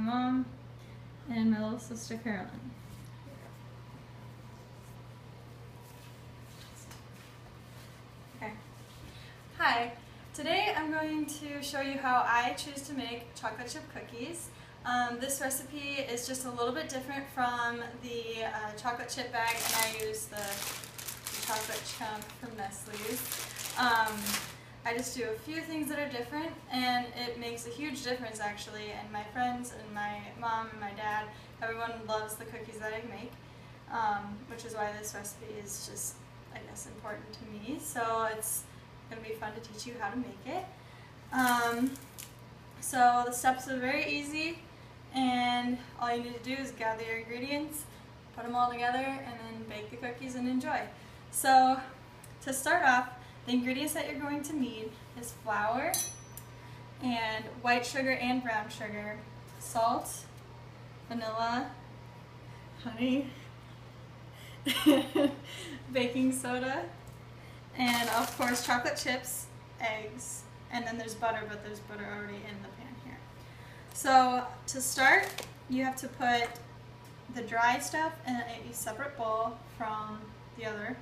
mom and my little sister Carolyn. Okay. Hi. Today I'm going to show you how I choose to make chocolate chip cookies. This recipe is just a little bit different from the chocolate chip bag, and I use the chocolate chunk from Nestle's. I just do a few things that are different, and it makes a huge difference actually, and my friends and my mom and my dad, everyone loves the cookies that I make, which is why this recipe is just, I guess, important to me. So it's going to be fun to teach you how to make it. So the steps are very easy, and all you need to do is gather your ingredients, put them all together, and then bake the cookies and enjoy. So to start off, the ingredients that you're going to need is flour and white sugar and brown sugar, salt, vanilla, honey, baking soda, and of course chocolate chips, eggs, and then there's butter, but there's butter already in the pan here. So to start, you have to put the dry stuff in a separate bowl from the other.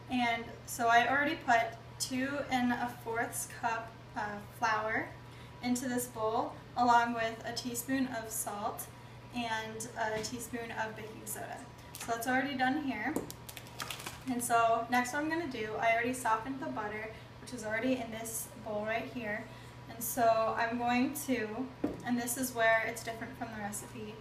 And so I already put 2 1/4 cup of flour into this bowl, along with a teaspoon of salt and a teaspoon of baking soda. So that's already done here. And so next what I'm going to do, I already softened the butter, which is already in this bowl right here. And so I'm going to, and this is where it's different from the recipe,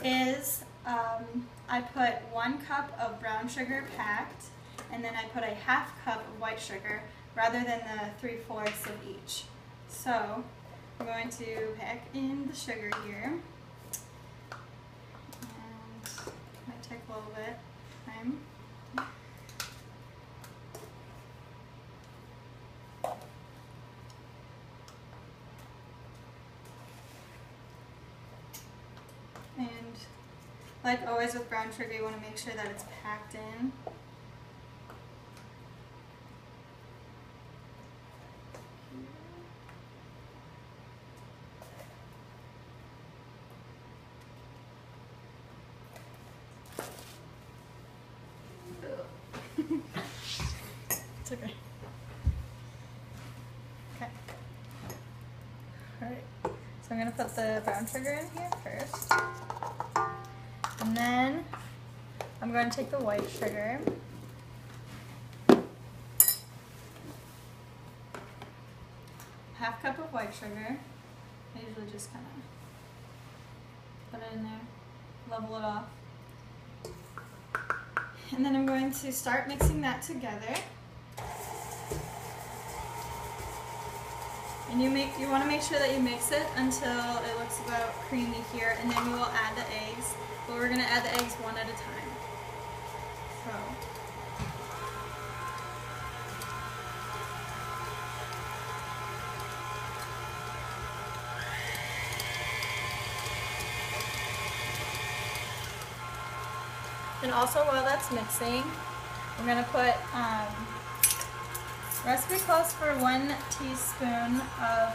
is I put 1 cup of brown sugar packed, and then I put a 1/2 cup of white sugar rather than the 3/4 of each. So I'm going to pack in the sugar here, and it might take a little bit of time. And like always with brown sugar, you want to make sure that it's packed in. It's okay. Okay. Alright. So I'm going to put the brown sugar in here first. And then I'm going to take the white sugar. 1/2 cup of white sugar. I usually just kind of put it in there, level it off. And then I'm going to start mixing that together. And you want to make sure that you mix it until it looks about creamy here, and then we will add the eggs. But we're going to add the eggs one at a time. So. And also while that's mixing, we're going to put, recipe calls for 1 teaspoon of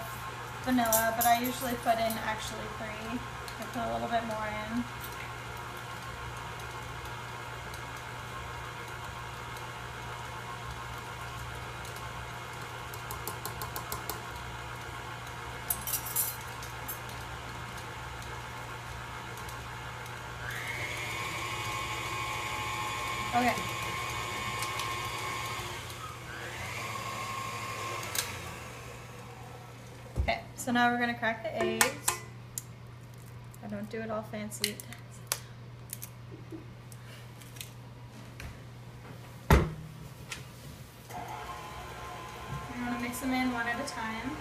vanilla, but I usually put in actually 3. I put a little bit more in. Okay. Okay, so now we're going to crack the eggs. I don't do it all fancy. You want to mix them in one at a time.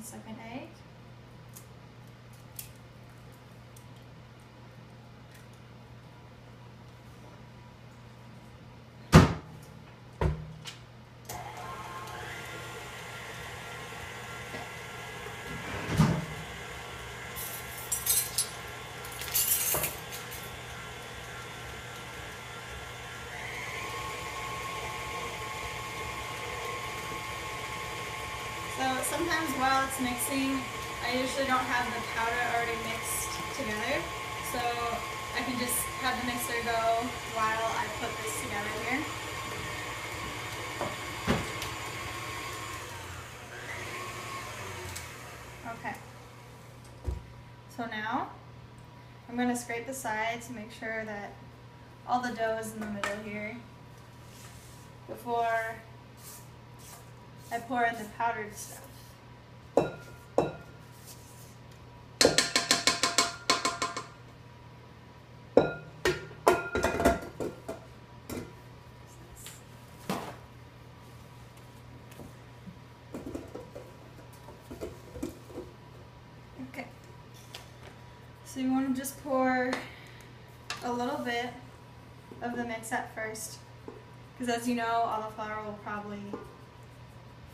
Second egg. sometimes while it's mixing, I usually don't have the powder already mixed together, so I can just have the mixer go while I put this together here. Okay, so now I'm going to scrape the sides to make sure that all the dough is in the middle here before I pour in the powdered stuff. Okay, so you want to just pour a little bit of the mix at first, because as you know, all the flour will probably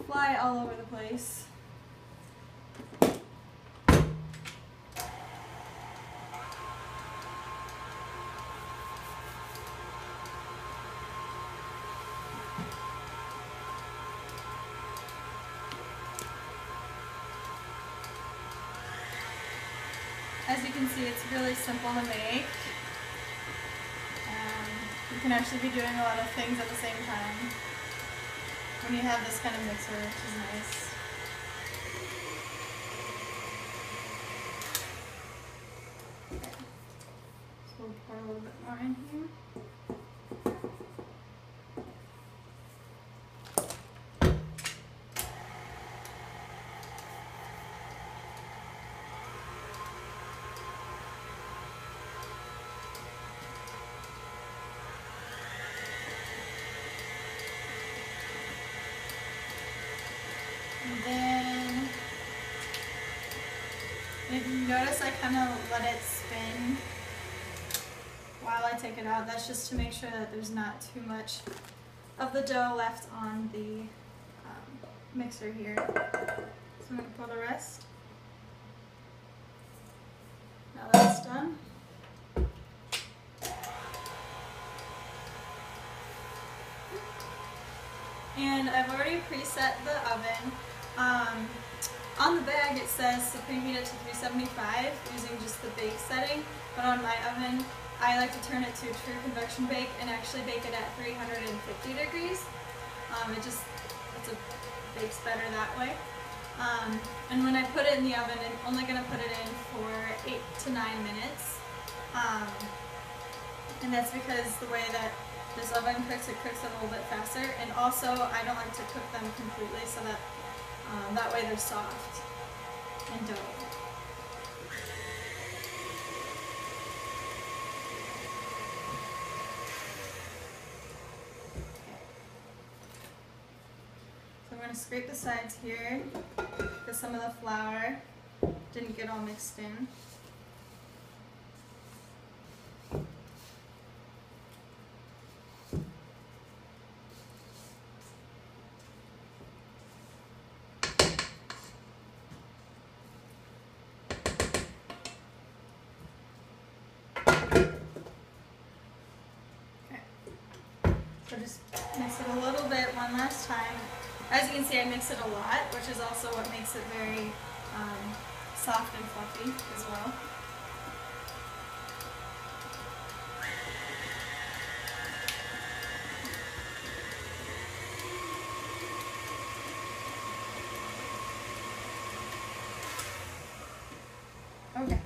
fly all over the place. As you can see, it's really simple to make. You can actually be doing a lot of things at the same time when you have this kind of mixer, which is nice. Okay. So we'll pour a little bit more in here. And then, if you notice, I kind of let it spin while I take it out. That's just to make sure that there's not too much of the dough left on the mixer here. So I'm going to pour the rest. Now that's done. And I've already preset the oven. On the bag it says to preheat it to 375 using just the bake setting, but on my oven I like to turn it to true convection bake and actually bake it at 350 degrees. It bakes better that way. And when I put it in the oven, I'm only going to put it in for 8 to 9 minutes. And that's because the way that this oven cooks, it cooks a little bit faster. And also, I don't like to cook them completely so that that way they're soft and doughy. So I'm going to scrape the sides here because some of the flour didn't get all mixed in. So just mix it a little bit one last time. As you can see, I mix it a lot, which is also what makes it very soft and fluffy as well. Okay.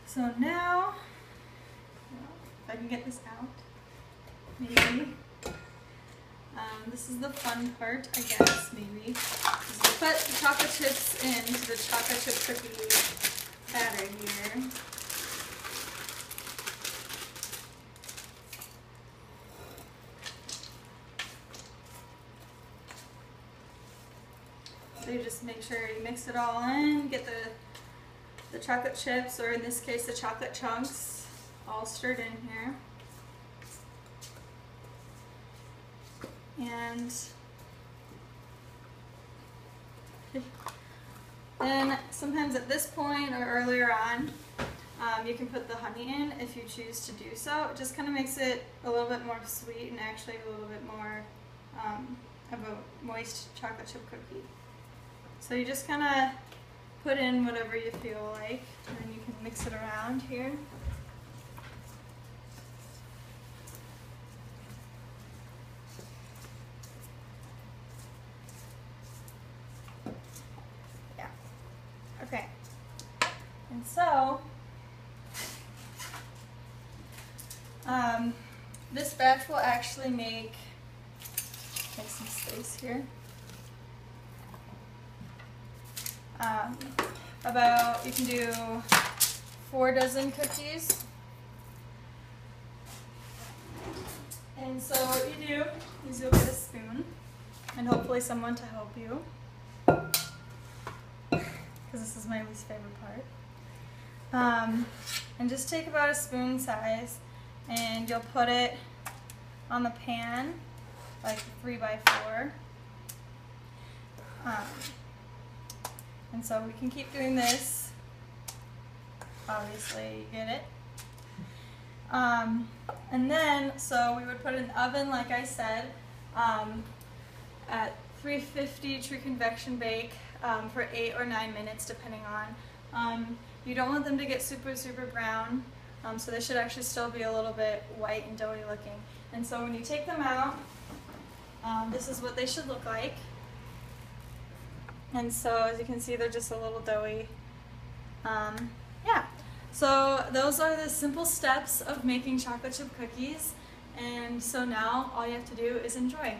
So now, if I can get this out. Maybe. This is the fun part, I guess, maybe. Is to put the chocolate chips into the chocolate chip cookie batter here. So you just make sure you mix it all in, get the chocolate chips, or in this case the chocolate chunks, all stirred in here. And then sometimes at this point or earlier on, you can put the honey in if you choose to do so. It just kind of makes it a little bit more sweet and actually a little bit more of a moist chocolate chip cookie. So you just kind of put in whatever you feel like, and then you can mix it around here. Yeah. Okay. And so, this batch will actually make some space here. About, you can do 4 dozen cookies. And so what you do is you'll get a spoon and hopefully someone to help you, because this is my least favorite part. And just take about a spoon size and you'll put it on the pan, like 3x4. And so we can keep doing this. Obviously, you get it. And then, so we would put it in the oven, like I said, at 350 true convection bake for 8 or 9 minutes, depending on. You don't want them to get super, super brown, so they should actually still be a little bit white and doughy looking. And so when you take them out, this is what they should look like. And so as you can see, they're just a little doughy. Yeah. So those are the simple steps of making chocolate chip cookies. And so now all you have to do is enjoy.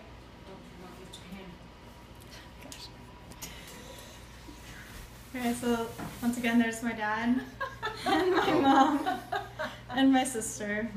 Gosh. Okay, so once again, there's my dad and my mom and my sister.